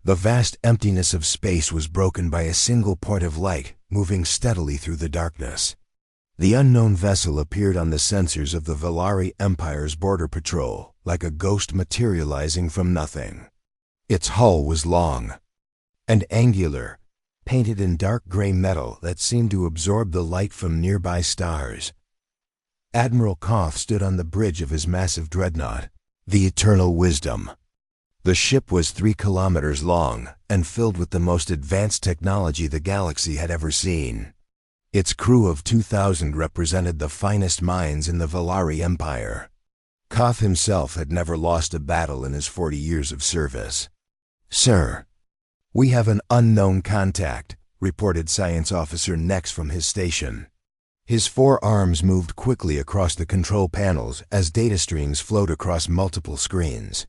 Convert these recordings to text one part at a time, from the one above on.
The vast emptiness of space was broken by a single point of light, moving steadily through the darkness. The unknown vessel appeared on the sensors of the Valari Empire's border patrol, like a ghost materializing from nothing. Its hull was long and angular, painted in dark gray metal that seemed to absorb the light from nearby stars. Admiral Koth stood on the bridge of his massive dreadnought, the Eternal Wisdom. The ship was 3 kilometers long and filled with the most advanced technology the galaxy had ever seen. Its crew of 2,000 represented the finest minds in the Valari Empire. Koth himself had never lost a battle in his 40 years of service. "Sir, we have an unknown contact," reported Science Officer Nex from his station. His 4 arms moved quickly across the control panels as data streams flowed across multiple screens.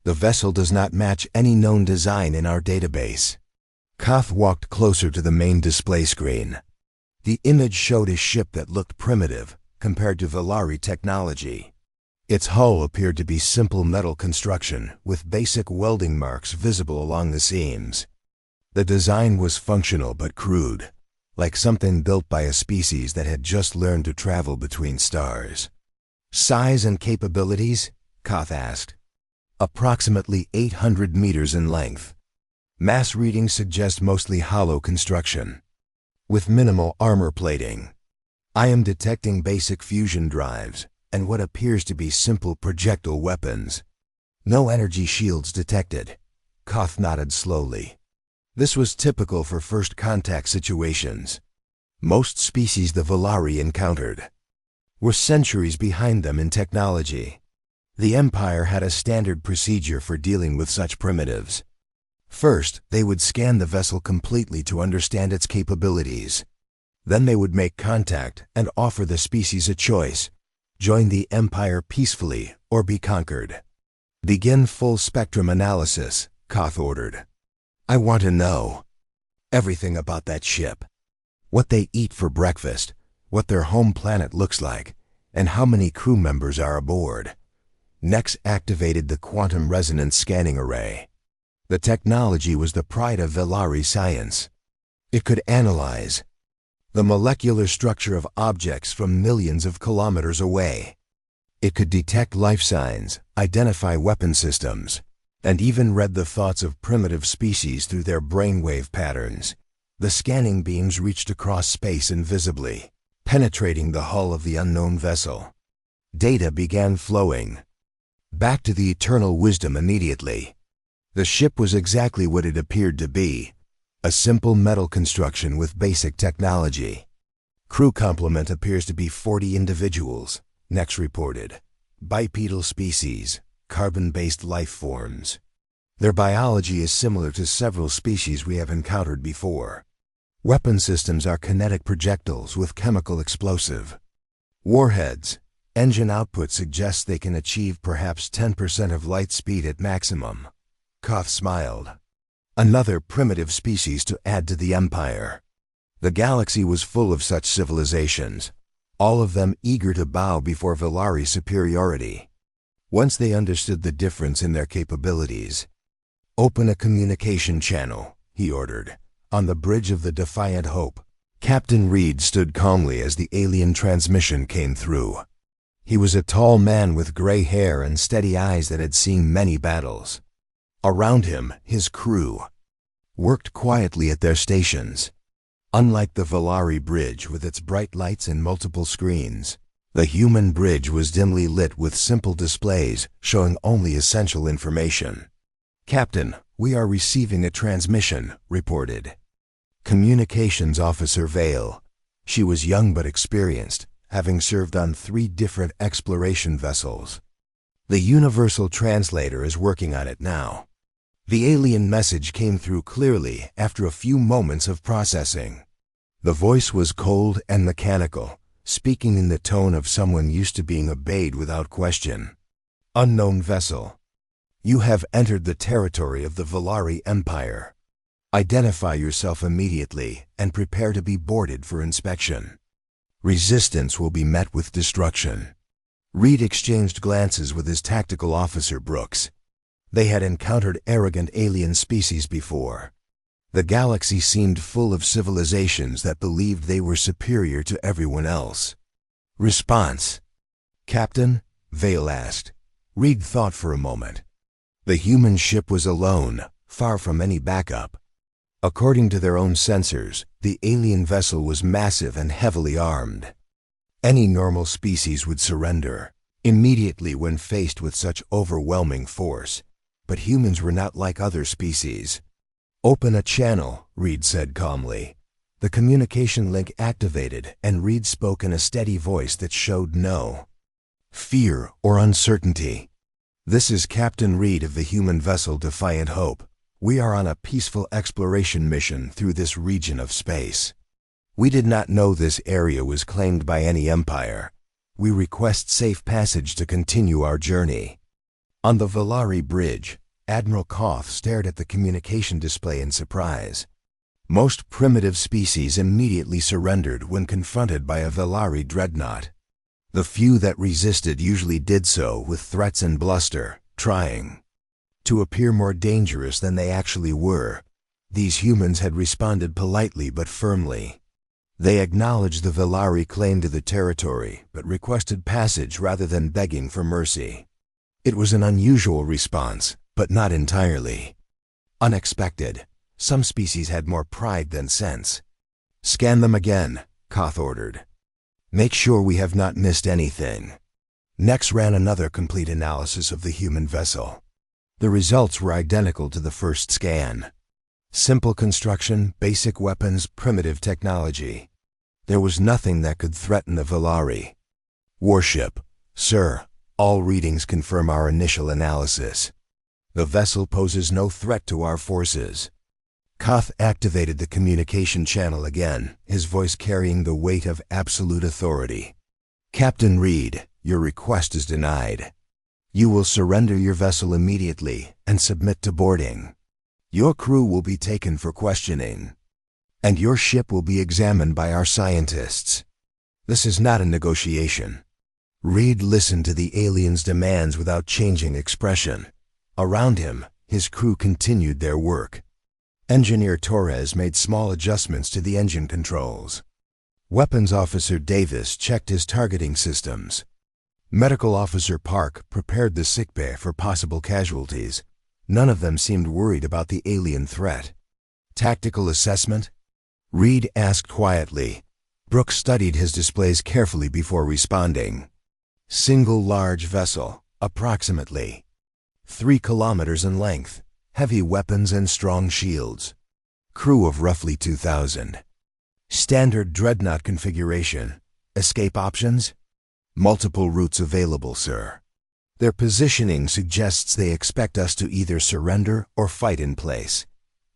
"The vessel does not match any known design in our database." Koth walked closer to the main display screen. The image showed a ship that looked primitive compared to Valari technology. Its hull appeared to be simple metal construction with basic welding marks visible along the seams. The design was functional but crude, like something built by a species that had just learned to travel between stars. "Size and capabilities?" Koth asked. "Approximately 800 meters in length. Mass readings suggest mostly hollow construction, with minimal armor plating. I am detecting basic fusion drives and what appears to be simple projectile weapons. No energy shields detected." Koth nodded slowly. This was typical for first contact situations. Most species the Valari encountered were centuries behind them in technology. The Empire had a standard procedure for dealing with such primitives. First, they would scan the vessel completely to understand its capabilities. Then they would make contact and offer the species a choice: join the Empire peacefully or be conquered. "Begin full-spectrum analysis," Koth ordered. "I want to know everything about that ship. What they eat for breakfast, what their home planet looks like, and how many crew members are aboard." Nex activated the quantum resonance scanning array. The technology was the pride of Valari science. It could analyze the molecular structure of objects from millions of kilometers away. It could detect life signs, identify weapon systems, and even read the thoughts of primitive species through their brainwave patterns. The scanning beams reached across space invisibly, penetrating the hull of the unknown vessel. Data began flowing back to the Eternal Wisdom immediately. The ship was exactly what it appeared to be: a simple metal construction with basic technology. "Crew complement appears to be 40 individuals," Nex reported. "Bipedal species, carbon-based life forms. Their biology is similar to several species we have encountered before. Weapon systems are kinetic projectiles with chemical explosive warheads. Engine output suggests they can achieve perhaps 10% of light speed at maximum." Koth smiled. Another primitive species to add to the Empire. The galaxy was full of such civilizations, all of them eager to bow before Valari superiority. Once they understood the difference in their capabilities, "Open a communication channel," he ordered. On the bridge of the Defiant Hope, Captain Reed stood calmly as the alien transmission came through. He was a tall man with gray hair and steady eyes that had seen many battles. Around him, his crew worked quietly at their stations. Unlike the Valari bridge with its bright lights and multiple screens, the human bridge was dimly lit with simple displays showing only essential information. "Captain, we are receiving a transmission," reported Communications Officer Vale. She was young but experienced, having served on 3 different exploration vessels. "The Universal Translator is working on it now." The alien message came through clearly after a few moments of processing. The voice was cold and mechanical, speaking in the tone of someone used to being obeyed without question. "Unknown vessel. You have entered the territory of the Valari Empire. Identify yourself immediately and prepare to be boarded for inspection. Resistance will be met with destruction." Reed exchanged glances with his tactical officer Brooks. They had encountered arrogant alien species before. The galaxy seemed full of civilizations that believed they were superior to everyone else. Response. Captain, Vale asked. Reed thought for a moment. The human ship was alone, far from any backup. According to their own sensors, the alien vessel was massive and heavily armed. Any normal species would surrender immediately when faced with such overwhelming force, but humans were not like other species. Open a channel, Reed said calmly. The communication link activated, and Reed spoke in a steady voice that showed no fear or uncertainty. This is Captain Reed of the human vessel Defiant Hope. We are on a peaceful exploration mission through this region of space. We did not know this area was claimed by any empire. We request safe passage to continue our journey. On the Valari Bridge, Admiral Koth stared at the communication display in surprise. Most primitive species immediately surrendered when confronted by a Valari dreadnought. The few that resisted usually did so with threats and bluster, trying to appear more dangerous than they actually were. These humans had responded politely but firmly. They acknowledged the Valari claim to the territory, but requested passage rather than begging for mercy. It was an unusual response, but not entirely unexpected. Some species had more pride than sense. Scan them again, Koth ordered. Make sure we have not missed anything. Next ran another complete analysis of the human vessel. The results were identical to the first scan. Simple construction, basic weapons, primitive technology. There was nothing that could threaten the Valari. Warship. Sir, all readings confirm our initial analysis. The vessel poses no threat to our forces. Koth activated the communication channel again, his voice carrying the weight of absolute authority. Captain Reed, your request is denied. You will surrender your vessel immediately and submit to boarding. Your crew will be taken for questioning, and your ship will be examined by our scientists. This is not a negotiation. Reed listened to the alien's demands without changing expression. Around him, his crew continued their work. Engineer Torres made small adjustments to the engine controls. Weapons Officer Davis checked his targeting systems. Medical Officer Park prepared the sickbay for possible casualties. None of them seemed worried about the alien threat. Tactical assessment? Reed asked quietly. Brooks studied his displays carefully before responding. Single large vessel, approximately 3 kilometers in length, heavy weapons and strong shields. Crew of roughly 2,000. Standard dreadnought configuration. Escape options? Multiple routes available, sir. Their positioning suggests they expect us to either surrender or fight in place.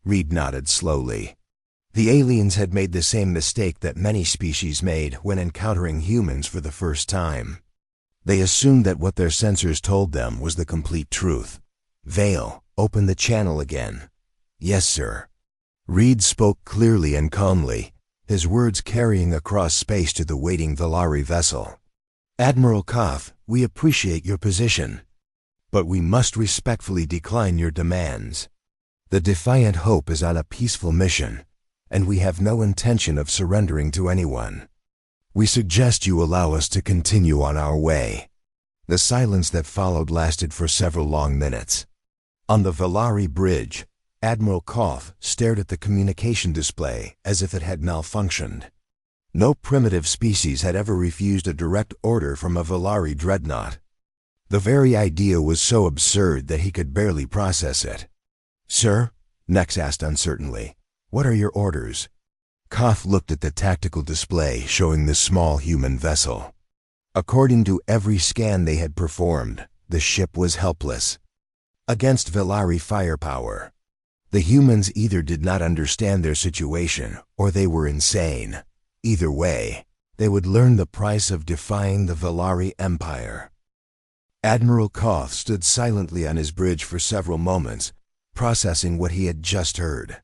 Reed nodded slowly. The aliens had made the same mistake that many species made when encountering humans for the first time. They assumed that what their sensors told them was the complete truth. Vale, open the channel again. Yes, sir. Reed spoke clearly and calmly, his words carrying across space to the waiting Valari vessel. Admiral Koth, we appreciate your position, but we must respectfully decline your demands. The Defiant Hope is on a peaceful mission, and we have no intention of surrendering to anyone. We suggest you allow us to continue on our way. The silence that followed lasted for several long minutes. On the Valari Bridge, Admiral Koth stared at the communication display as if it had malfunctioned. No primitive species had ever refused a direct order from a Valari dreadnought. The very idea was so absurd that he could barely process it. Sir, Nex asked uncertainly, what are your orders? Koth looked at the tactical display showing the small human vessel. According to every scan they had performed, the ship was helpless against Valari firepower. The humans either did not understand their situation or they were insane. Either way, they would learn the price of defying the Valari Empire. Admiral Koth stood silently on his bridge for several moments, processing what he had just heard.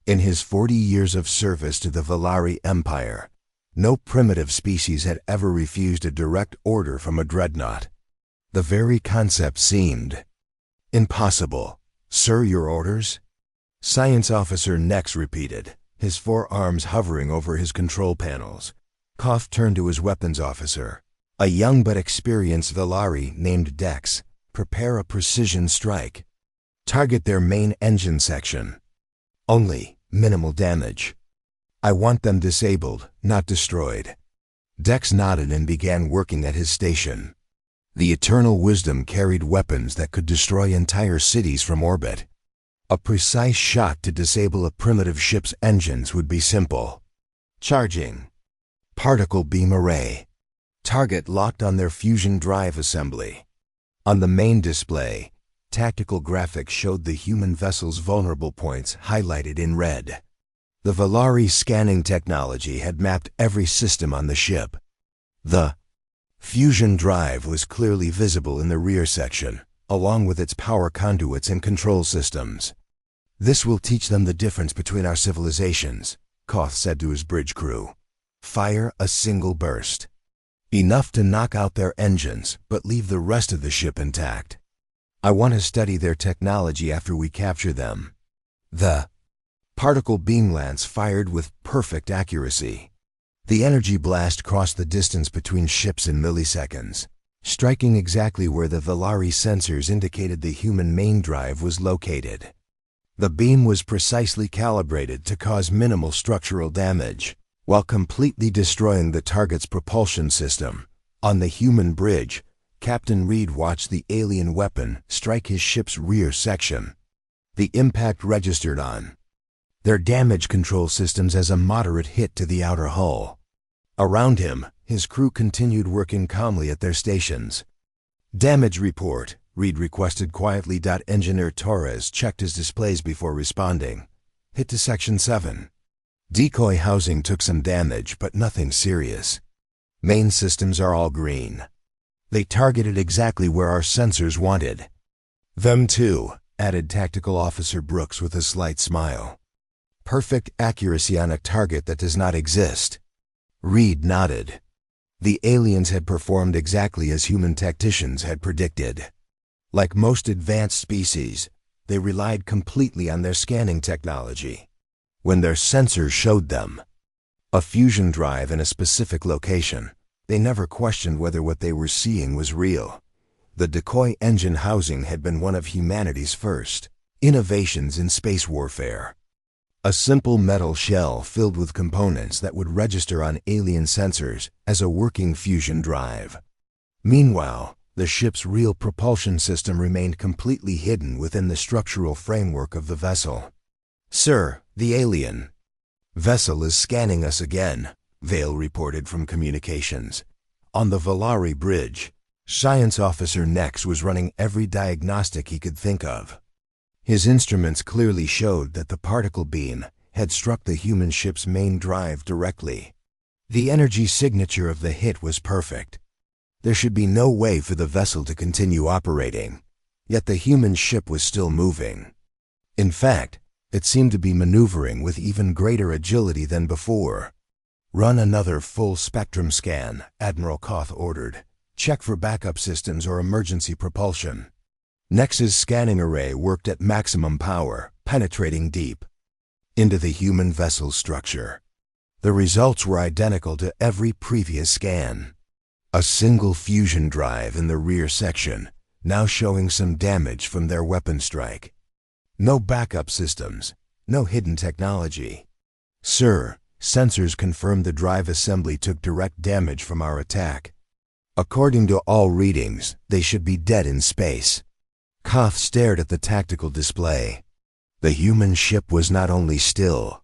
In his 40 years of service to the Valari Empire, no primitive species had ever refused a direct order from a dreadnought. The very concept seemed Impossible. Sir, your orders? Science Officer Nex repeated, his forearms hovering over his control panels. Koth turned to his weapons officer, a young but experienced Velari named Dex. Prepare a precision strike. Target their main engine section. Only minimal damage. I want them disabled, not destroyed. Dex nodded and began working at his station. The Eternal Wisdom carried weapons that could destroy entire cities from orbit. A precise shot to disable a primitive ship's engines would be simple. Charging. Particle beam array. Target locked on their fusion drive assembly. On the main display, tactical graphics showed the human vessel's vulnerable points highlighted in red. The Velari scanning technology had mapped every system on the ship. The fusion drive was clearly visible in the rear section, along with its power conduits and control systems. This will teach them the difference between our civilizations, Koth said to his bridge crew. Fire a single burst. Enough to knock out their engines, but leave the rest of the ship intact. I want to study their technology after we capture them. The particle beam lance fired with perfect accuracy. The energy blast crossed the distance between ships in milliseconds, striking exactly where the Velari sensors indicated the human main drive was located. The beam was precisely calibrated to cause minimal structural damage, while completely destroying the target's propulsion system. On the human bridge, Captain Reed watched the alien weapon strike his ship's rear section. The impact registered on their damage control systems as a moderate hit to the outer hull. Around him, his crew continued working calmly at their stations. Damage report, Reed requested quietly. Engineer Torres checked his displays before responding. Hit to Section 7. Decoy housing took some damage, but nothing serious. Main systems are all green. They targeted exactly where our sensors wanted. Them too, added Tactical Officer Brooks with a slight smile. Perfect accuracy on a target that does not exist. Reed nodded. The aliens had performed exactly as human tacticians had predicted. Like most advanced species, they relied completely on their scanning technology. When their sensors showed them a fusion drive in a specific location, they never questioned whether what they were seeing was real. The decoy engine housing had been one of humanity's first innovations in space warfare. A simple metal shell filled with components that would register on alien sensors as a working fusion drive. Meanwhile, the ship's real propulsion system remained completely hidden within the structural framework of the vessel. Sir, the alien vessel is scanning us again, Vale reported from communications. On the Velari bridge, Science Officer Nex was running every diagnostic he could think of. His instruments clearly showed that the particle beam had struck the human ship's main drive directly. The energy signature of the hit was perfect. There should be no way for the vessel to continue operating, yet the human ship was still moving. In fact, it seemed to be maneuvering with even greater agility than before. Run another full-spectrum scan, Admiral Koth ordered. Check for backup systems or emergency propulsion. Nex's scanning array worked at maximum power, penetrating deep into the human vessel's structure. The results were identical to every previous scan. A single fusion drive in the rear section, now showing some damage from their weapon strike. No backup systems, no hidden technology. Sir, sensors confirmed the drive assembly took direct damage from our attack. According to all readings, they should be dead in space. Koth stared at the tactical display. The human ship was not only still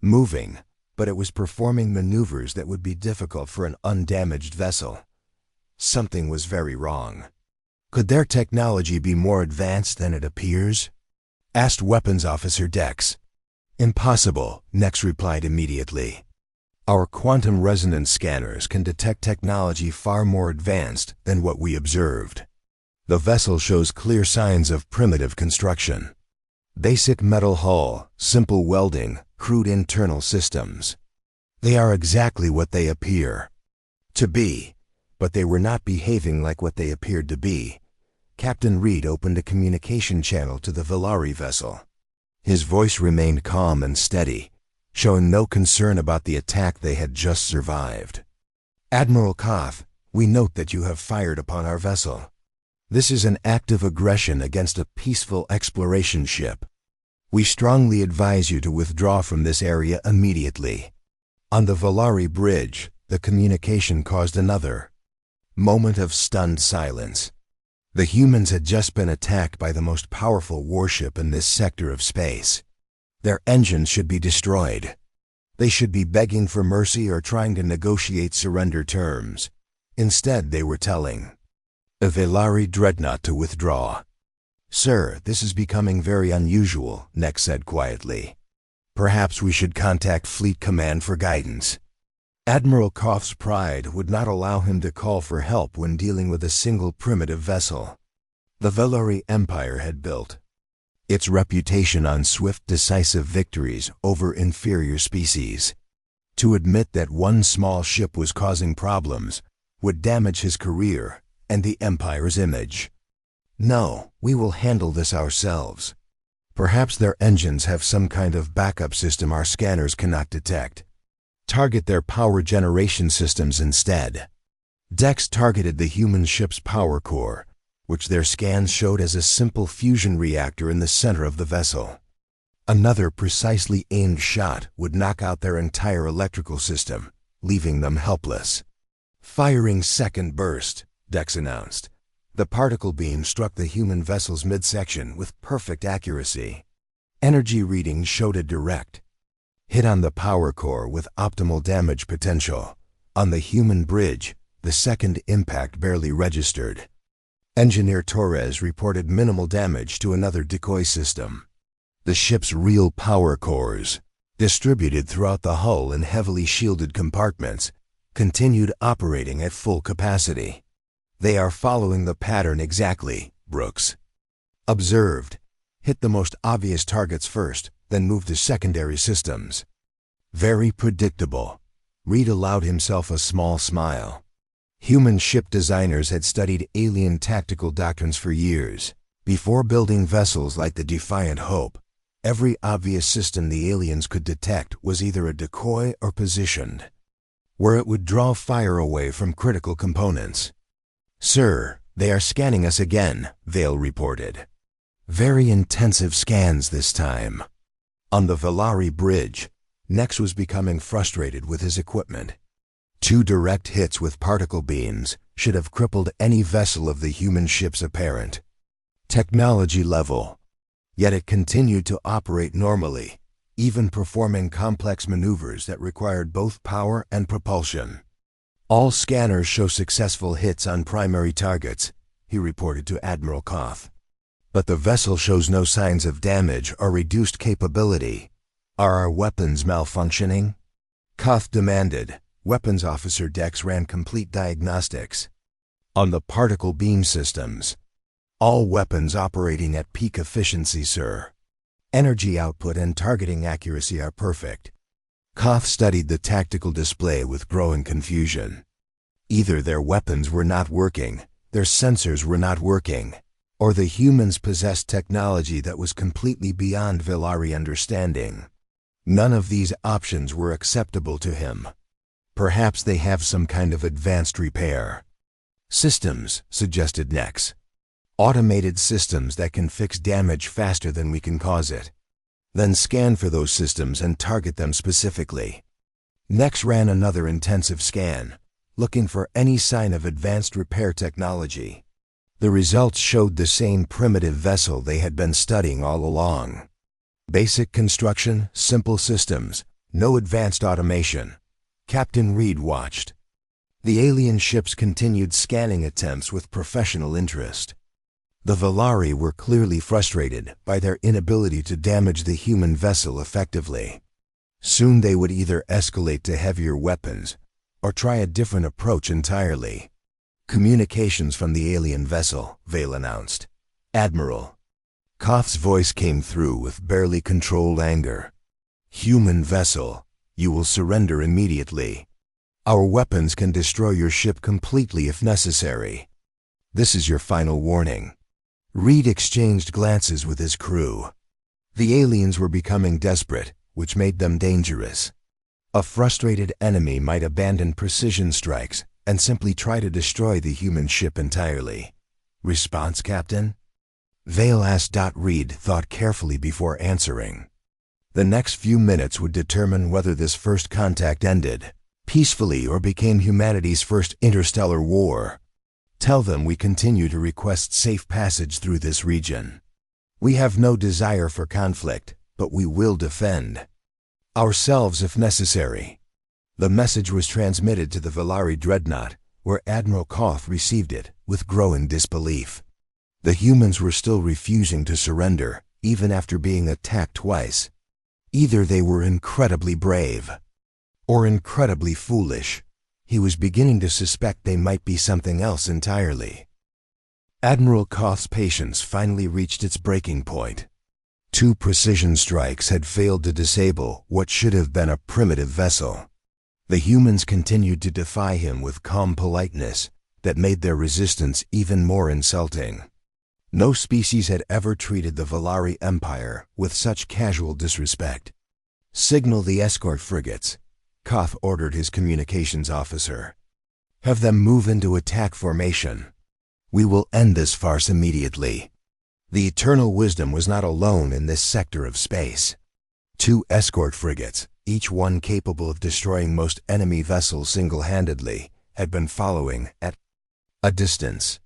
moving, but it was performing maneuvers that would be difficult for an undamaged vessel. Something was very wrong. Could their technology be more advanced than it appears? Asked Weapons Officer Dex. Impossible, Nex replied immediately. Our quantum resonance scanners can detect technology far more advanced than what we observed. The vessel shows clear signs of primitive construction. Basic metal hull, simple welding, crude internal systems. They are exactly what they appear to be, but they were not behaving like what they appeared to be. Captain Reed opened a communication channel to the Velari vessel. His voice remained calm and steady, showing no concern about the attack they had just survived. "Admiral Koth, we note that you have fired upon our vessel. This is an act of aggression against a peaceful exploration ship. We strongly advise you to withdraw from this area immediately." On the Velari bridge, the communication caused another moment of stunned silence. The humans had just been attacked by the most powerful warship in this sector of space. Their engines should be destroyed. They should be begging for mercy or trying to negotiate surrender terms. Instead, they were telling a Velari dreadnought to withdraw. "Sir, this is becoming very unusual," Nex said quietly. "Perhaps we should contact Fleet Command for guidance." Admiral Koth's pride would not allow him to call for help when dealing with a single primitive vessel. The Velari Empire had built its reputation on swift, decisive victories over inferior species. To admit that one small ship was causing problems would damage his career and the Empire's image. "No, we will handle this ourselves. Perhaps their engines have some kind of backup system our scanners cannot detect. Target their power generation systems instead." Dex targeted the human ship's power core, which their scans showed as a simple fusion reactor in the center of the vessel. Another precisely aimed shot would knock out their entire electrical system, leaving them helpless. "Firing second burst," Dex announced. The particle beam struck the human vessel's midsection with perfect accuracy. Energy readings showed a direct hit on the power core with optimal damage potential. On the human bridge, the second impact barely registered. Engineer Torres reported minimal damage to another decoy system. The ship's real power cores, distributed throughout the hull in heavily shielded compartments, continued operating at full capacity. "They are following the pattern exactly," Brooks observed. "Hit the most obvious targets first, then move to secondary systems." "Very predictable." Reed allowed himself a small smile. Human ship designers had studied alien tactical doctrines for years. Before building vessels like the Defiant Hope, every obvious system the aliens could detect was either a decoy or positioned where it would draw fire away from critical components. "Sir, they are scanning us again," Vale reported. "Very intensive scans this time." On the Velari bridge, Nex was becoming frustrated with his equipment. 2 direct hits with particle beams should have crippled any vessel of the human ship's apparent technology level. Yet it continued to operate normally, even performing complex maneuvers that required both power and propulsion. "All scanners show successful hits on primary targets," he reported to Admiral Koth. "But the vessel shows no signs of damage or reduced capability. Are our weapons malfunctioning?" Koth demanded. Weapons Officer Dex ran complete diagnostics. On the particle beam systems, "All weapons operating at peak efficiency, sir. Energy output and targeting accuracy are perfect." Koth studied the tactical display with growing confusion. Either their weapons were not working, their sensors were not working, or the humans possessed technology that was completely beyond Velari understanding. None of these options were acceptable to him. "Perhaps they have some kind of advanced repair systems," suggested Nex. "Automated systems that can fix damage faster than we can cause it. Then scan for those systems and target them specifically." Nex ran another intensive scan, looking for any sign of advanced repair technology. The results showed the same primitive vessel they had been studying all along. Basic construction, simple systems, no advanced automation. Captain Reed watched. The alien ships continued scanning attempts with professional interest. The Velari were clearly frustrated by their inability to damage the human vessel effectively. Soon they would either escalate to heavier weapons or try a different approach entirely. "Communications from the alien vessel," Vale announced. "Admiral." Koth's voice came through with barely controlled anger. "Human vessel, you will surrender immediately. Our weapons can destroy your ship completely if necessary. This is your final warning." Reed exchanged glances with his crew. The aliens were becoming desperate, which made them dangerous. A frustrated enemy might abandon precision strikes and simply try to destroy the human ship entirely. Response, Captain? Vale asked. Reed thought carefully before answering. The next few minutes would determine whether this first contact ended peacefully or became humanity's first interstellar war. Tell them we continue to request safe passage through this region. We have no desire for conflict, but we will defend ourselves if necessary. The message was transmitted to the Valari dreadnought, where Admiral Koth received it with growing disbelief. The humans were still refusing to surrender, even after being attacked twice. Either they were incredibly brave, or incredibly foolish. He was beginning to suspect they might be something else entirely. Admiral Koth's patience finally reached its breaking point. 2 precision strikes had failed to disable what should have been a primitive vessel. The humans continued to defy him with calm politeness that made their resistance even more insulting. No species had ever treated the Valari Empire with such casual disrespect. Signal the escort frigates, Koth ordered his communications officer. Have them move into attack formation. We will end this farce immediately. The Eternal Wisdom was not alone in this sector of space. 2 escort frigates, each one capable of destroying most enemy vessels single-handedly, had been following at a distance.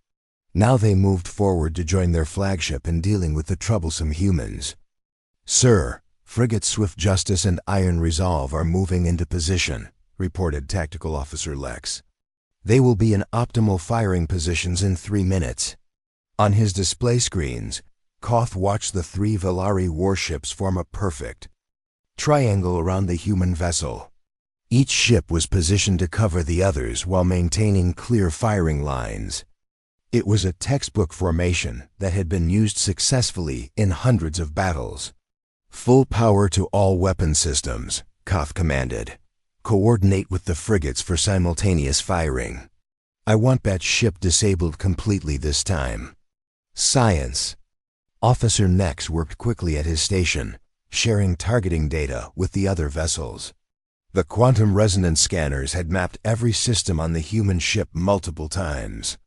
Now they moved forward to join their flagship in dealing with the troublesome humans. Sir, frigates Swift Justice and Iron Resolve are moving into position, reported Tactical Officer Lex. They will be in optimal firing positions in 3 minutes. On his display screens, Koth watched the 3 Valari warships form a perfect triangle around the human vessel. Each ship was positioned to cover the others while maintaining clear firing lines. It was a textbook formation that had been used successfully in hundreds of battles. Full power to all weapon systems, Koth commanded. Coordinate with the frigates for simultaneous firing. I want that ship disabled completely this time. Science. Officer Nex worked quickly at his station, sharing targeting data with the other vessels. The quantum resonance scanners had mapped every system on the human ship multiple times.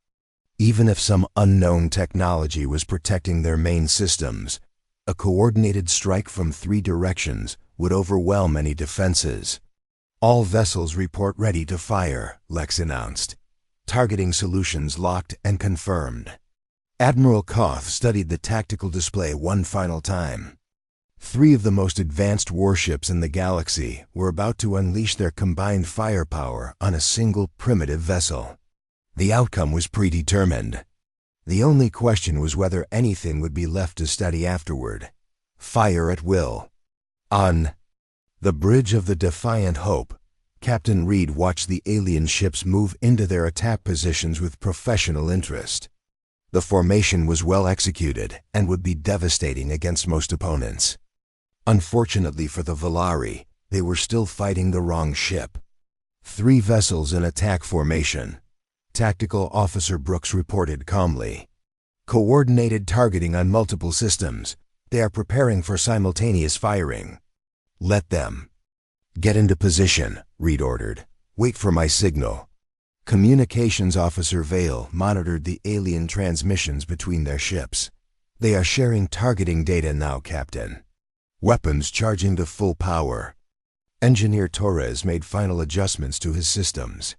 Even if some unknown technology was protecting their main systems, a coordinated strike from 3 directions would overwhelm any defenses. All vessels report ready to fire, Lex announced. Targeting solutions locked and confirmed. Admiral Koth studied the tactical display one final time. 3 of the most advanced warships in the galaxy were about to unleash their combined firepower on a single primitive vessel. The outcome was predetermined. The only question was whether anything would be left to study afterward. Fire at will. On the bridge of the Defiant Hope, Captain Reed watched the alien ships move into their attack positions with professional interest. The formation was well executed and would be devastating against most opponents. Unfortunately for the Valari, they were still fighting the wrong ship. 3 vessels in attack formation. Tactical Officer Brooks reported calmly. Coordinated targeting on multiple systems. They are preparing for simultaneous firing. Let them get into position, Reed ordered. Wait for my signal. Communications Officer Vale monitored the alien transmissions between their ships. They are sharing targeting data now, Captain. Weapons charging to full power. Engineer Torres made final adjustments to his systems.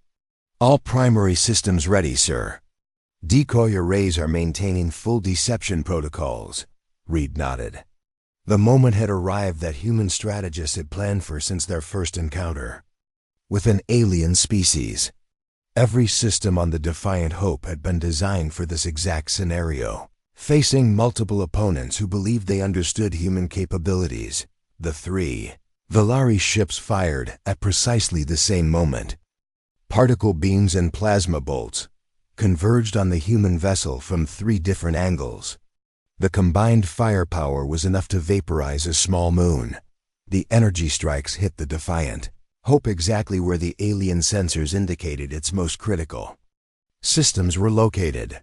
All primary systems ready, sir. Decoy arrays are maintaining full deception protocols. Reed nodded. The moment had arrived that human strategists had planned for since their first encounter with an alien species. Every system on the Defiant Hope had been designed for this exact scenario. Facing multiple opponents who believed they understood human capabilities, the 3 Valari ships fired at precisely the same moment. Particle beams and plasma bolts converged on the human vessel from 3 different angles. The combined firepower was enough to vaporize a small moon. The energy strikes hit the Defiant Hope exactly where the alien sensors indicated its most critical systems were located.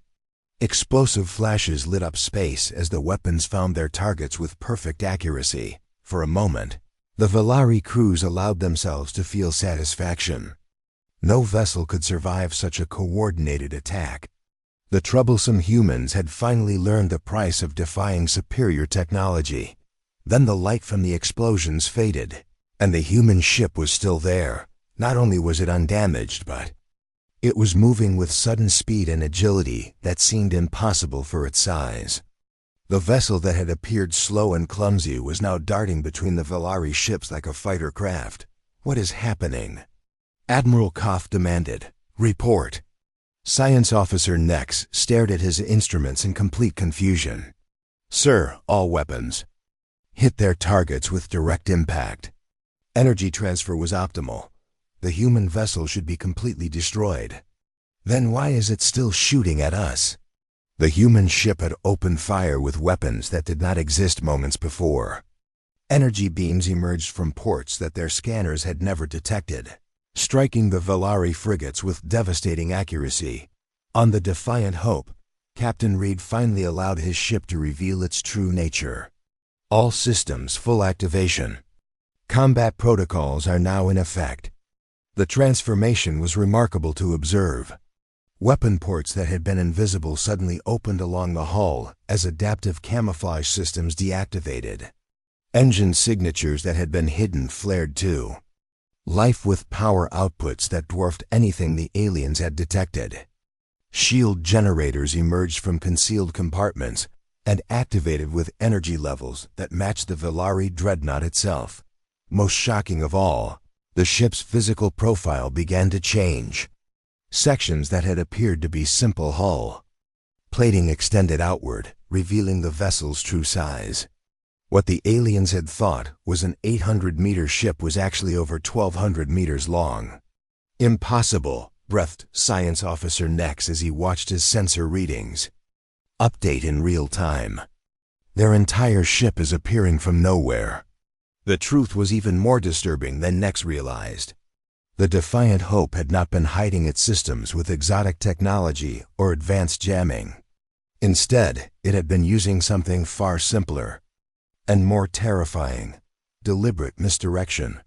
Explosive flashes lit up space as the weapons found their targets with perfect accuracy. For a moment, the Valari crews allowed themselves to feel satisfaction. No vessel could survive such a coordinated attack. The troublesome humans had finally learned the price of defying superior technology. Then the light from the explosions faded, and the human ship was still there. Not only was it undamaged, but it was moving with sudden speed and agility that seemed impossible for its size. The vessel that had appeared slow and clumsy was now darting between the Valari ships like a fighter craft. "What is happening?" Admiral Koff demanded. "Report." Science Officer Nex stared at his instruments in complete confusion. "Sir, all weapons hit their targets with direct impact. Energy transfer was optimal. The human vessel should be completely destroyed." "Then why is it still shooting at us?" The human ship had opened fire with weapons that did not exist moments before. Energy beams emerged from ports that their scanners had never detected, striking the Valari frigates with devastating accuracy. On the Defiant Hope, Captain Reed finally allowed his ship to reveal its true nature. "All systems full activation. Combat protocols are now in effect." The transformation was remarkable to observe. Weapon ports that had been invisible suddenly opened along the hull as adaptive camouflage systems deactivated. Engine signatures that had been hidden flared too. Life with power outputs that dwarfed anything the aliens had detected. Shield generators emerged from concealed compartments and activated with energy levels that matched the Valari dreadnought itself. Most shocking of all, the ship's physical profile began to change. Sections that had appeared to be simple hull plating extended outward, revealing the vessel's true size. What the aliens had thought was an 800-meter ship was actually over 1,200 meters long. "Impossible," breathed Science Officer Nex as he watched his sensor readings. "Update in real time. Their entire ship is appearing from nowhere." The truth was even more disturbing than Nex realized. The Defiant Hope had not been hiding its systems with exotic technology or advanced jamming. Instead, it had been using something far simpler and more terrifying: deliberate misdirection.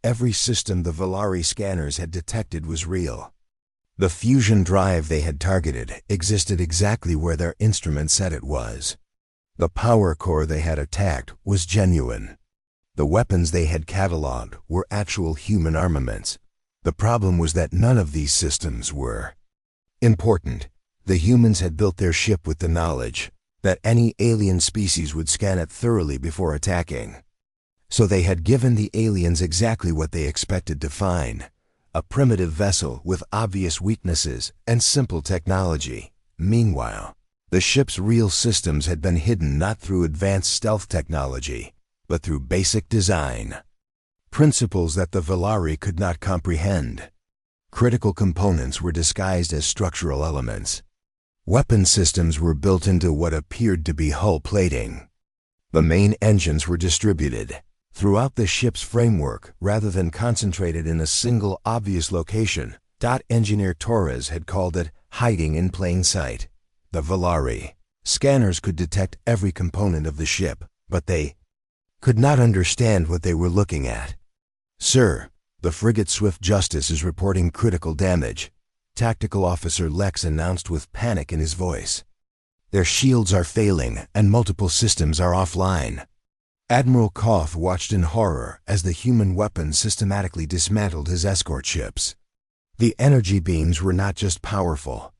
Every system the Valari scanners had detected was real. The fusion drive they had targeted existed exactly where their instruments said it was. The power core they had attacked was genuine. The weapons they had cataloged were actual human armaments. The problem was that none of these systems were important. The humans had built their ship with the knowledge that any alien species would scan it thoroughly before attacking. So they had given the aliens exactly what they expected to find: a primitive vessel with obvious weaknesses and simple technology. Meanwhile, the ship's real systems had been hidden not through advanced stealth technology, but through basic design principles that the Valari could not comprehend. Critical components were disguised as structural elements. Weapon systems were built into what appeared to be hull plating. The main engines were distributed throughout the ship's framework rather than concentrated in a single obvious location. Engineer Torres had called it hiding in plain sight. The Valari scanners could detect every component of the ship, but they could not understand what they were looking at. "Sir, the frigate Swift Justice is reporting critical damage," Tactical Officer Lex announced with panic in his voice. "Their shields are failing and multiple systems are offline." Admiral Koff watched in horror as the human weapons systematically dismantled his escort ships. The energy beams were not just powerful.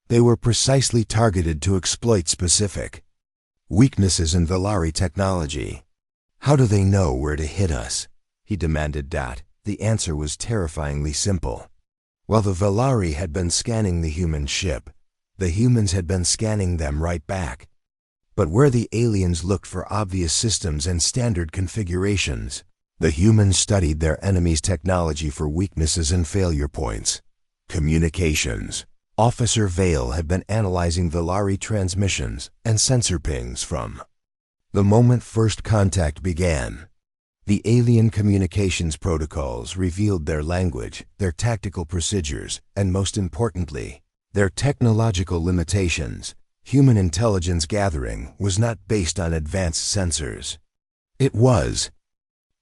They were precisely targeted to exploit specific weaknesses in Valari technology. "How do they know where to hit us?" he demanded. The answer was terrifyingly simple. While the Valari had been scanning the human ship, the humans had been scanning them right back. But where the aliens looked for obvious systems and standard configurations, the humans studied their enemy's technology for weaknesses and failure points. Communications. Officer Vale had been analyzing Valari transmissions and sensor pings from the moment first contact began. The alien communications protocols revealed their language, their tactical procedures, and most importantly, their technological limitations. Human intelligence gathering was not based on advanced sensors. It was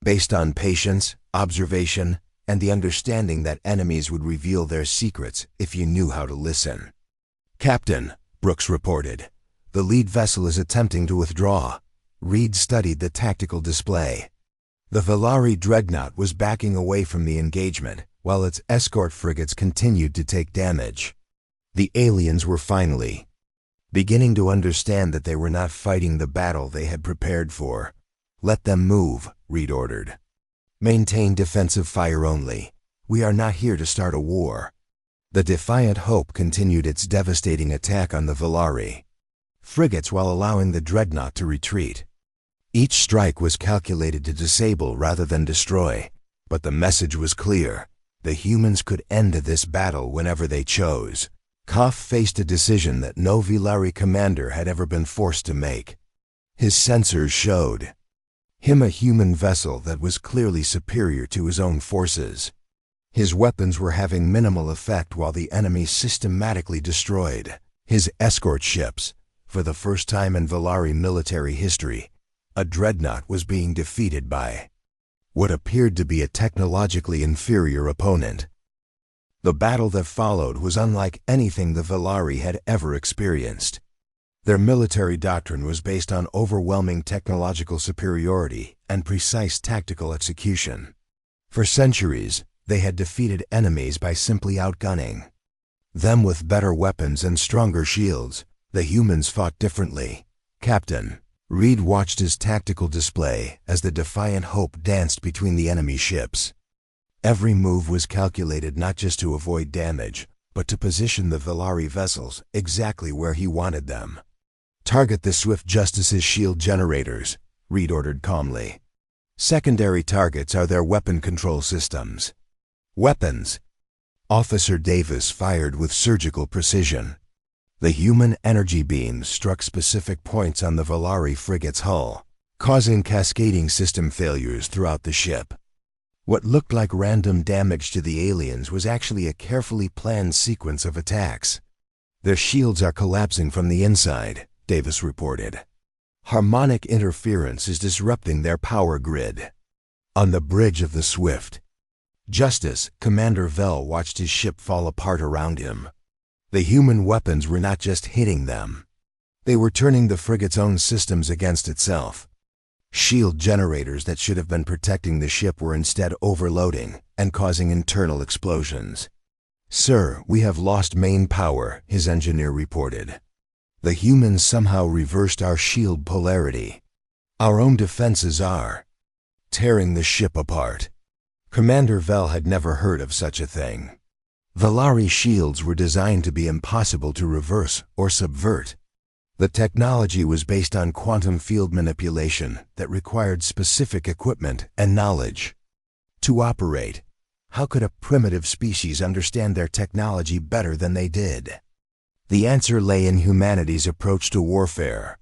based on patience, observation, and the understanding that enemies would reveal their secrets if you knew how to listen. "Captain," Brooks reported, "the lead vessel is attempting to withdraw." Reed studied the tactical display. The Valari dreadnought was backing away from the engagement, while its escort frigates continued to take damage. The aliens were finally beginning to understand that they were not fighting the battle they had prepared for. "Let them move," Reed ordered. "Maintain defensive fire only. We are not here to start a war." The Defiant Hope continued its devastating attack on the Valari frigates while allowing the dreadnought to retreat. Each strike was calculated to disable rather than destroy, but the message was clear. The humans could end this battle whenever they chose. Koff faced a decision that no Valari commander had ever been forced to make. His sensors showed him a human vessel that was clearly superior to his own forces. His weapons were having minimal effect while the enemy systematically destroyed his escort ships. For the first time in Valari military history, a dreadnought was being defeated by what appeared to be a technologically inferior opponent. The battle that followed was unlike anything the Valari had ever experienced. Their military doctrine was based on overwhelming technological superiority and precise tactical execution. For centuries, they had defeated enemies by simply outgunning them with better weapons and stronger shields. The humans fought differently. "Captain," Reed watched his tactical display as the Defiant Hope danced between the enemy ships. Every move was calculated not just to avoid damage, but to position the Valari vessels exactly where he wanted them. "Target the Swift Justice's shield generators," Reed ordered calmly. "Secondary targets are their weapon control systems." "Weapons!" Officer Davis fired with surgical precision. The human energy beams struck specific points on the Valari frigate's hull, causing cascading system failures throughout the ship. What looked like random damage to the aliens was actually a carefully planned sequence of attacks. "Their shields are collapsing from the inside," Davis reported. "Harmonic interference is disrupting their power grid." On the bridge of the Swift Justice, Commander Vell watched his ship fall apart around him. The human weapons were not just hitting them. They were turning the frigate's own systems against itself. Shield generators that should have been protecting the ship were instead overloading and causing internal explosions. "Sir, we have lost main power," his engineer reported. "The humans somehow reversed our shield polarity. Our own defenses are tearing the ship apart." Commander Vell had never heard of such a thing. Valari shields were designed to be impossible to reverse or subvert. The technology was based on quantum field manipulation that required specific equipment and knowledge to operate. How could a primitive species understand their technology better than they did? The answer lay in humanity's approach to warfare.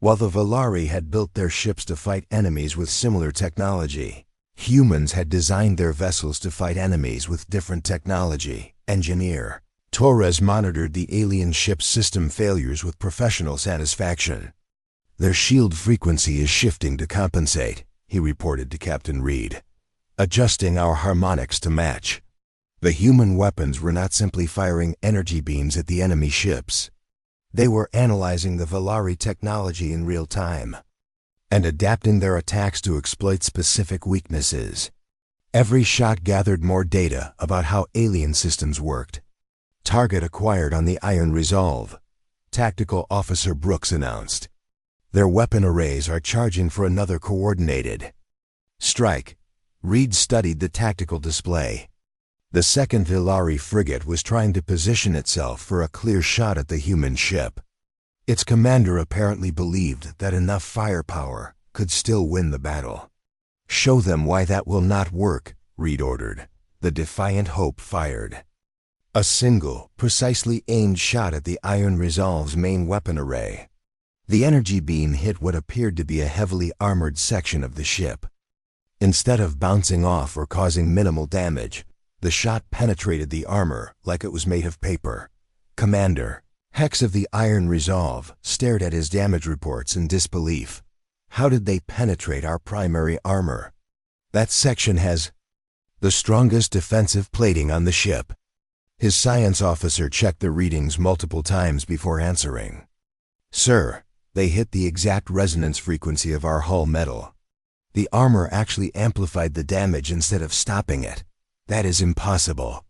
While the Valari had built their ships to fight enemies with similar technology, humans had designed their vessels to fight enemies with different technology. Engineer Torres monitored the alien ship's system failures with professional satisfaction. "Their shield frequency is shifting to compensate," he reported to Captain Reed, "adjusting our harmonics to match." The human weapons were not simply firing energy beams at the enemy ships. They were analyzing the Valari technology in real time and adapting their attacks to exploit specific weaknesses. Every shot gathered more data about how alien systems worked. "Target acquired on the Iron Resolve," Tactical Officer Brooks announced. "Their weapon arrays are charging for another coordinated strike." Reed studied the tactical display. The second Valari frigate was trying to position itself for a clear shot at the human ship. Its commander apparently believed that enough firepower could still win the battle. "Show them why that will not work," Reed ordered. The Defiant Hope fired a single, precisely aimed shot at the Iron Resolve's main weapon array. The energy beam hit what appeared to be a heavily armored section of the ship. Instead of bouncing off or causing minimal damage, the shot penetrated the armor like it was made of paper. "Commander," Hex of the Iron Resolve stared at his damage reports in disbelief. How did they penetrate our primary armor? That section has the strongest defensive plating on the ship. His science officer checked the readings multiple times before answering. Sir, they hit the exact resonance frequency of our hull metal. The armor actually amplified the damage instead of stopping it. That is impossible.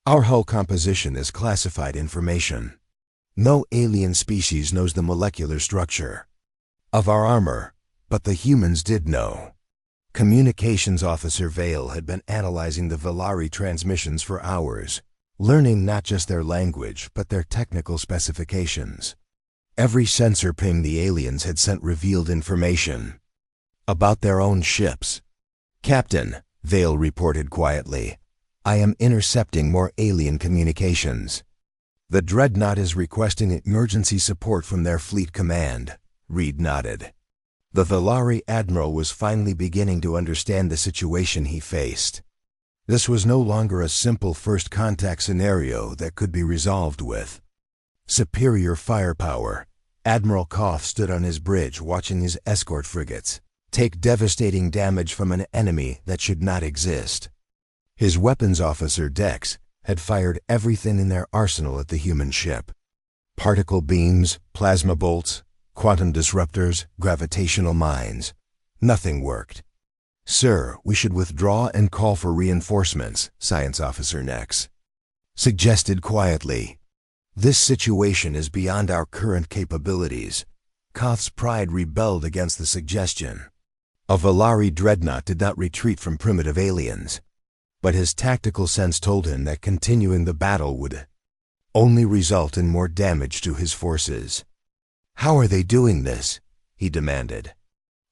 Our hull composition is classified information. No alien species knows the molecular structure of our armor, but the humans did know. Communications Officer Vale had been analyzing the Velari transmissions for hours, learning not just their language, but their technical specifications. Every sensor ping the aliens had sent revealed information about their own ships. Captain, Vale reported quietly, I am intercepting more alien communications. The Dreadnought is requesting emergency support from their fleet command. Reed nodded. The Velari admiral was finally beginning to understand the situation he faced. This was no longer a simple first contact scenario that could be resolved with superior firepower. Admiral Koth stood on his bridge watching his escort frigates take devastating damage from an enemy that should not exist. His weapons officer, Dex, had fired everything in their arsenal at the human ship. Particle beams, plasma bolts, quantum disruptors, gravitational mines. Nothing worked. Sir, we should withdraw and call for reinforcements, Science Officer Nex suggested quietly. This situation is beyond our current capabilities. Koth's pride rebelled against the suggestion. A Velari dreadnought did not retreat from primitive aliens, but his tactical sense told him that continuing the battle would only result in more damage to his forces. How are they doing this? He demanded.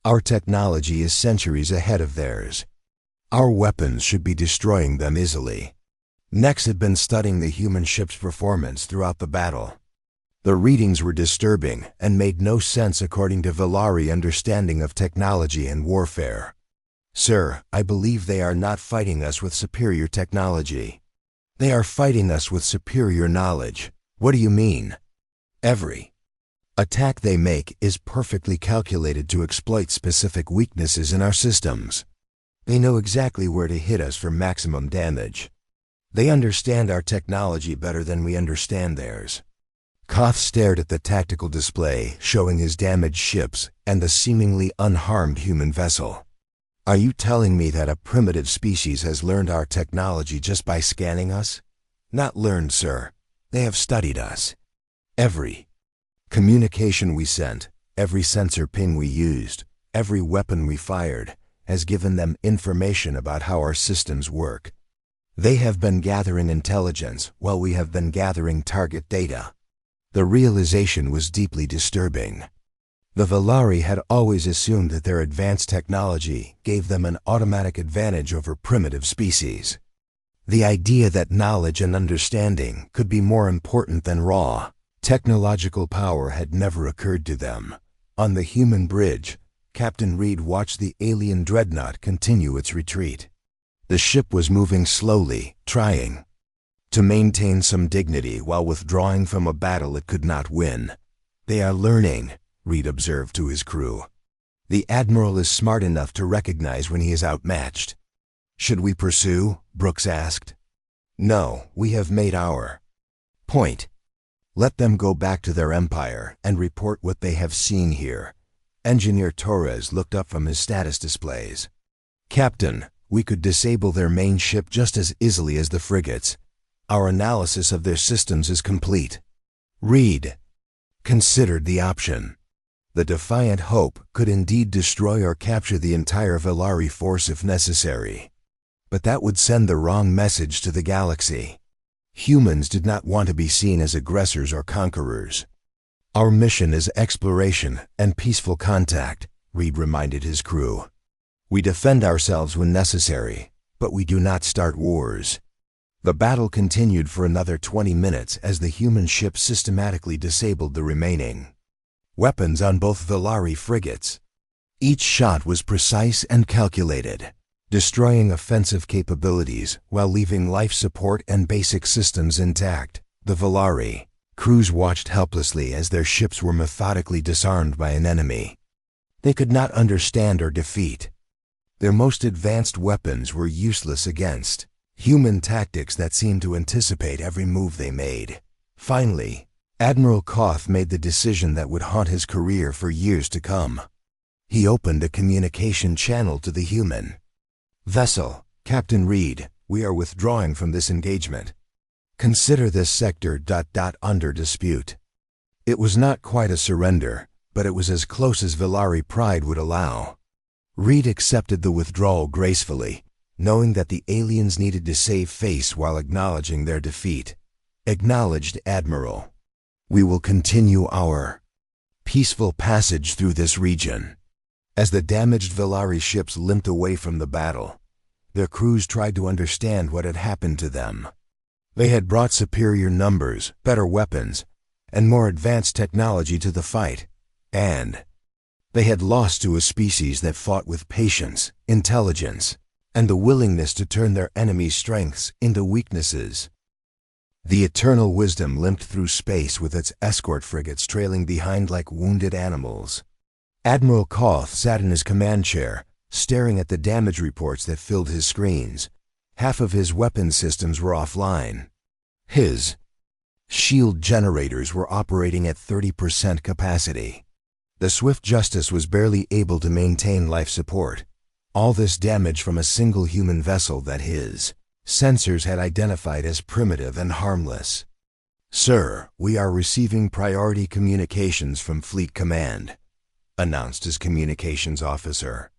Our technology is centuries ahead of theirs. Our weapons should be destroying them easily. Nex had been studying the human ship's performance throughout the battle. The readings were disturbing and made no sense according to Velari understanding of technology and warfare. Sir, I believe they are not fighting us with superior technology. They are fighting us with superior knowledge. What do you mean? Every attack they make is perfectly calculated to exploit specific weaknesses in our systems. They know exactly where to hit us for maximum damage. They understand our technology better than we understand theirs. Koth stared at the tactical display showing his damaged ships and the seemingly unharmed human vessel. Are you telling me that a primitive species has learned our technology just by scanning us? Not learned, sir. They have studied us. Every communication we sent, every sensor ping we used, every weapon we fired, has given them information about how our systems work. They have been gathering intelligence while we have been gathering target data. The realization was deeply disturbing. The Velari had always assumed that their advanced technology gave them an automatic advantage over primitive species. The idea that knowledge and understanding could be more important than raw technological power had never occurred to them. On the human bridge, Captain Reed watched the alien dreadnought continue its retreat. The ship was moving slowly, trying to maintain some dignity while withdrawing from a battle it could not win. They are learning, Reed observed to his crew. The Admiral is smart enough to recognize when he is outmatched. Should we pursue? Brooks asked. No, we have made our point. Let them go back to their empire and report what they have seen here. Engineer Torres looked up from his status displays. Captain, we could disable their main ship just as easily as the frigates. Our analysis of their systems is complete. Reed considered the option. The Defiant Hope could indeed destroy or capture the entire Velari force if necessary. But that would send the wrong message to the galaxy. Humans did not want to be seen as aggressors or conquerors. Our mission is exploration and peaceful contact, Reed reminded his crew. We defend ourselves when necessary, but we do not start wars. The battle continued for another 20 minutes as the human ship systematically disabled the remaining weapons on both Velari frigates. Each shot was precise and calculated, destroying offensive capabilities while leaving life support and basic systems intact. The Velari crews watched helplessly as their ships were methodically disarmed by an enemy they could not understand or defeat. Their most advanced weapons were useless against human tactics that seemed to anticipate every move they made. Finally, Admiral Koth made the decision that would haunt his career for years to come. He opened a communication channel to the human vessel. Captain Reed, we are withdrawing from this engagement. Consider this sector ... under dispute. It was not quite a surrender, but it was as close as Velari pride would allow. Reed accepted the withdrawal gracefully, knowing that the aliens needed to save face while acknowledging their defeat. Acknowledged, Admiral. We will continue our peaceful passage through this region. As the damaged Velari ships limped away from the battle, their crews tried to understand what had happened to them. They had brought superior numbers, better weapons, and more advanced technology to the fight, and they had lost to a species that fought with patience, intelligence, and the willingness to turn their enemies' strengths into weaknesses. The Eternal Wisdom limped through space with its escort frigates trailing behind like wounded animals. Admiral Koth sat in his command chair, staring at the damage reports that filled his screens. Half of his weapon systems were offline. His shield generators were operating at 30% capacity. The Swift Justice was barely able to maintain life support. All this damage from a single human vessel that his sensors had identified as primitive and harmless. Sir, we are receiving priority communications from Fleet Command, announced his communications officer.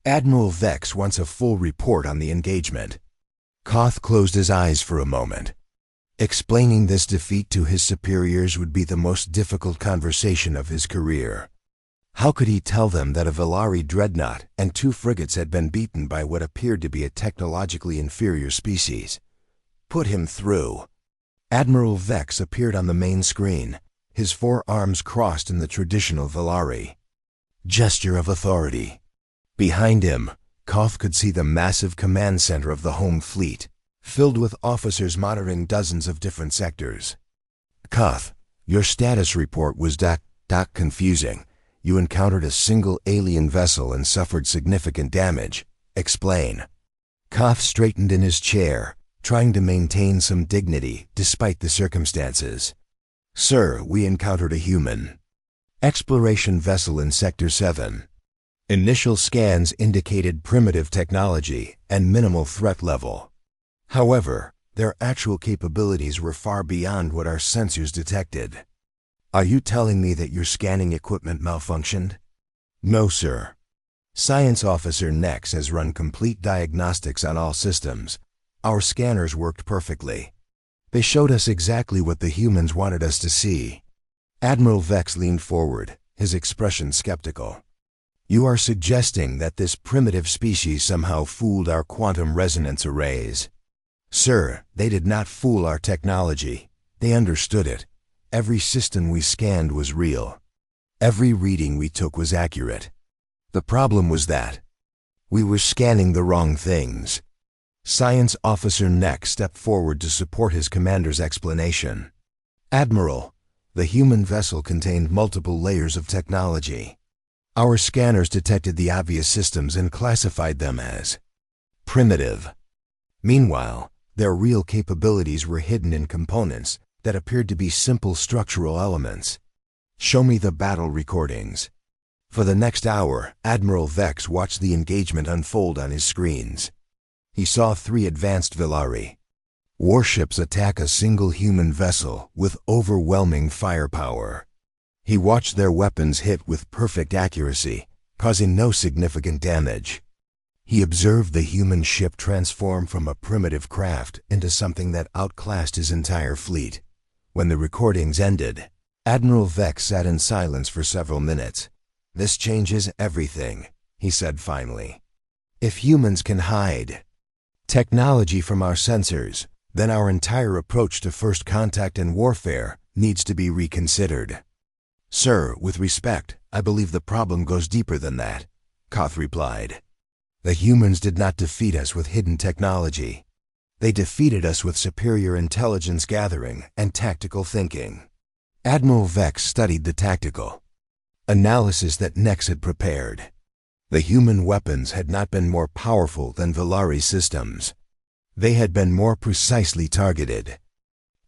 Admiral Vex wants a full report on the engagement. Koth closed his eyes for a moment. Explaining this defeat to his superiors would be the most difficult conversation of his career. How could he tell them that a Velari dreadnought and 2 frigates had been beaten by what appeared to be a technologically inferior species? Put him through. Admiral Vex appeared on the main screen, his 4 arms crossed in the traditional Velari gesture of authority. Behind him, Koth could see the massive command center of the home fleet, filled with officers monitoring dozens of different sectors. Koth, your status report was confusing. You encountered a single alien vessel and suffered significant damage. Explain. Koth straightened in his chair, trying to maintain some dignity despite the circumstances. Sir, we encountered a human exploration vessel in Sector 7. Initial scans indicated primitive technology and minimal threat level. However, their actual capabilities were far beyond what our sensors detected. Are you telling me that your scanning equipment malfunctioned? No, sir. Science Officer Nex has run complete diagnostics on all systems. Our scanners worked perfectly. They showed us exactly what the humans wanted us to see. Admiral Vex leaned forward, his expression skeptical. You are suggesting that this primitive species somehow fooled our quantum resonance arrays. Sir, they did not fool our technology. They understood it. Every system we scanned was real. Every reading we took was accurate. The problem was that we were scanning the wrong things. Science Officer Nex stepped forward to support his commander's explanation. Admiral, the human vessel contained multiple layers of technology. Our scanners detected the obvious systems and classified them as primitive. Meanwhile, their real capabilities were hidden in components that appeared to be simple structural elements. Show me the battle recordings. For the next hour, Admiral Vex watched the engagement unfold on his screens. He saw 3 advanced Velari warships attack a single human vessel with overwhelming firepower. He watched their weapons hit with perfect accuracy, causing no significant damage. He observed the human ship transform from a primitive craft into something that outclassed his entire fleet. When the recordings ended, Admiral Vex sat in silence for several minutes. This changes everything, he said finally. If humans can hide technology from our sensors, then our entire approach to first contact and warfare needs to be reconsidered. Sir, with respect, I believe the problem goes deeper than that, Koth replied. The humans did not defeat us with hidden technology. They defeated us with superior intelligence gathering and tactical thinking. Admiral Vex studied the tactical analysis that Nex had prepared. The human weapons had not been more powerful than Velari systems. They had been more precisely targeted.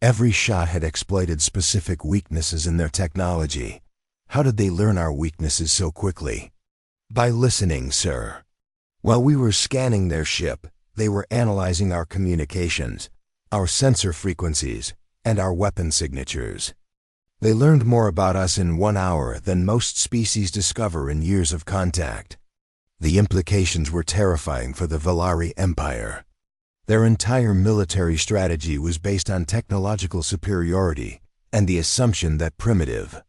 Every shot had exploited specific weaknesses in their technology. How did they learn our weaknesses so quickly? By listening, sir. While we were scanning their ship, they were analyzing our communications, our sensor frequencies, and our weapon signatures. They learned more about us in 1 hour than most species discover in years of contact. The implications were terrifying for the Velari Empire. Their entire military strategy was based on technological superiority and the assumption that primitive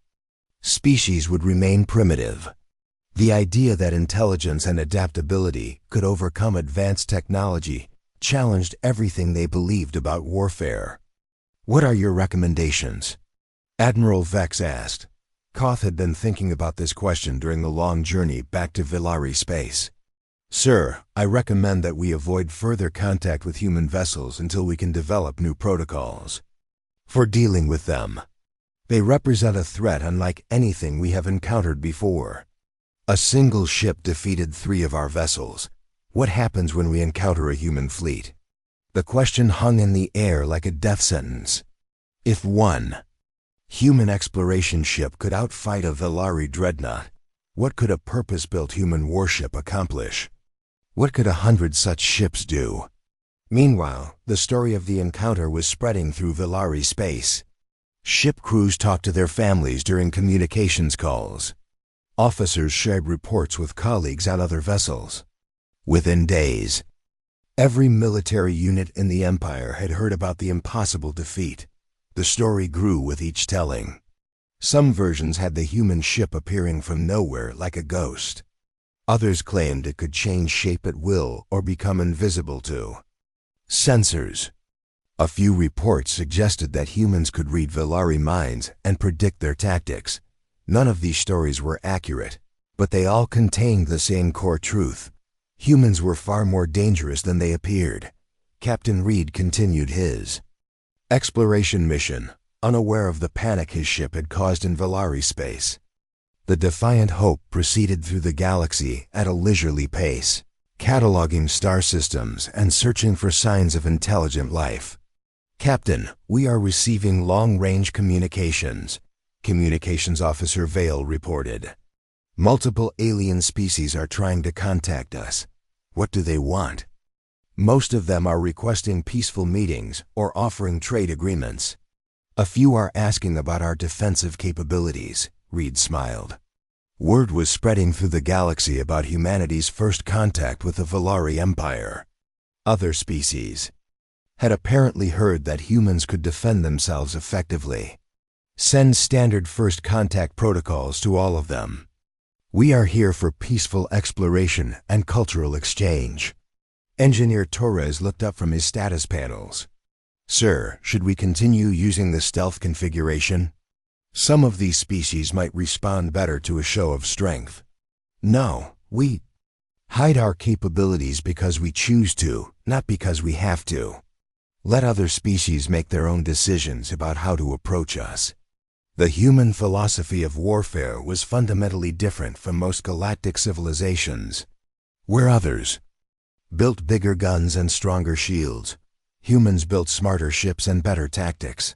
species would remain primitive. The idea that intelligence and adaptability could overcome advanced technology challenged everything they believed about warfare. "What are your recommendations?" Admiral Vex asked. Koth had been thinking about this question during the long journey back to Velari space. "Sir, I recommend that we avoid further contact with human vessels until we can develop new protocols for dealing with them. They represent a threat unlike anything we have encountered before. A single ship defeated 3 of our vessels. What happens when we encounter a human fleet?" The question hung in the air like a death sentence. If one human exploration ship could outfight a Velari dreadnought, what could a purpose-built human warship accomplish? What could 100 such ships do? Meanwhile, the story of the encounter was spreading through Velari space. Ship crews talked to their families during communications calls. Officers shared reports with colleagues on other vessels. Within days, every military unit in the Empire had heard about the impossible defeat. The story grew with each telling. Some versions had the human ship appearing from nowhere like a ghost. Others claimed it could change shape at will or become invisible to sensors. A few reports suggested that humans could read Velari minds and predict their tactics. None of these stories were accurate, but they all contained the same core truth. Humans were far more dangerous than they appeared. Captain Reed continued his exploration mission, unaware of the panic his ship had caused in Velari space. The Defiant Hope proceeded through the galaxy at a leisurely pace, cataloging star systems and searching for signs of intelligent life. "Captain, we are receiving long-range communications," Communications Officer Vale reported. "Multiple alien species are trying to contact us. What do they want?" "Most of them are requesting peaceful meetings or offering trade agreements. A few are asking about our defensive capabilities," Reed smiled. Word was spreading through the galaxy about humanity's first contact with the Velari Empire. Other species had apparently heard that humans could defend themselves effectively. "Send standard first contact protocols to all of them. We are here for peaceful exploration and cultural exchange." Engineer Torres looked up from his status panels. "Sir, should we continue using the stealth configuration? Some of these species might respond better to a show of strength." "No, we hide our capabilities because we choose to, not because we have to. Let other species make their own decisions about how to approach us." The human philosophy of warfare was fundamentally different from most galactic civilizations. Where others built bigger guns and stronger shields, humans built smarter ships and better tactics.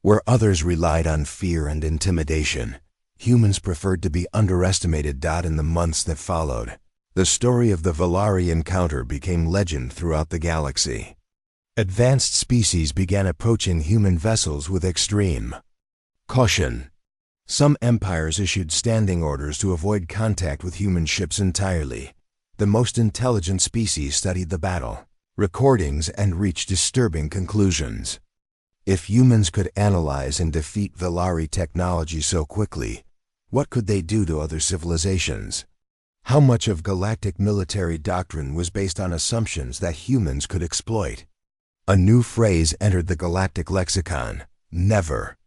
Where others relied on fear and intimidation, humans preferred to be underestimated. In the months that followed, the story of the Velari encounter became legend throughout the galaxy. Advanced species began approaching human vessels with extreme caution. Some empires issued standing orders to avoid contact with human ships entirely. The most intelligent species studied the battle recordings and reached disturbing conclusions. If humans could analyze and defeat Velari technology so quickly, what could they do to other civilizations? How much of galactic military doctrine was based on assumptions that humans could exploit? A new phrase entered the galactic lexicon: never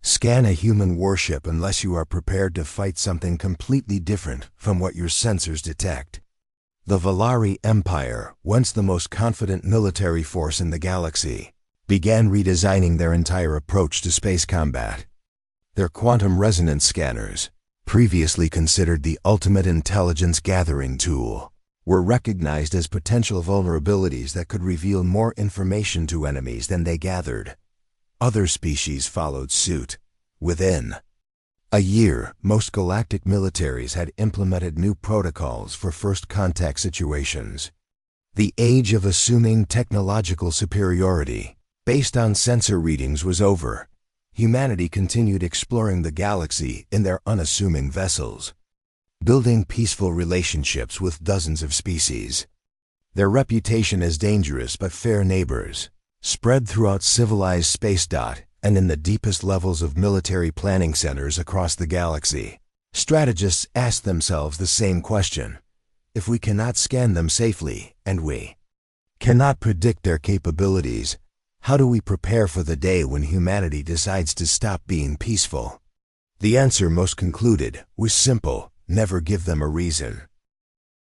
scan a human warship unless you are prepared to fight something completely different from what your sensors detect. The Velari Empire, once the most confident military force in the galaxy, began redesigning their entire approach to space combat. Their quantum resonance scanners, previously considered the ultimate intelligence-gathering tool, were recognized as potential vulnerabilities that could reveal more information to enemies than they gathered. Other species followed suit. Within a year, most galactic militaries had implemented new protocols for first contact situations. The age of assuming technological superiority, based on sensor readings, was over. Humanity continued exploring the galaxy in their unassuming vessels, building peaceful relationships with dozens of species. Their reputation as dangerous but fair neighbors spread throughout civilized space. And in the deepest levels of military planning centers across the galaxy, strategists asked themselves the same question. If we cannot scan them safely, and we cannot predict their capabilities, how do we prepare for the day when humanity decides to stop being peaceful? The answer, most concluded, was simple: never give them a reason.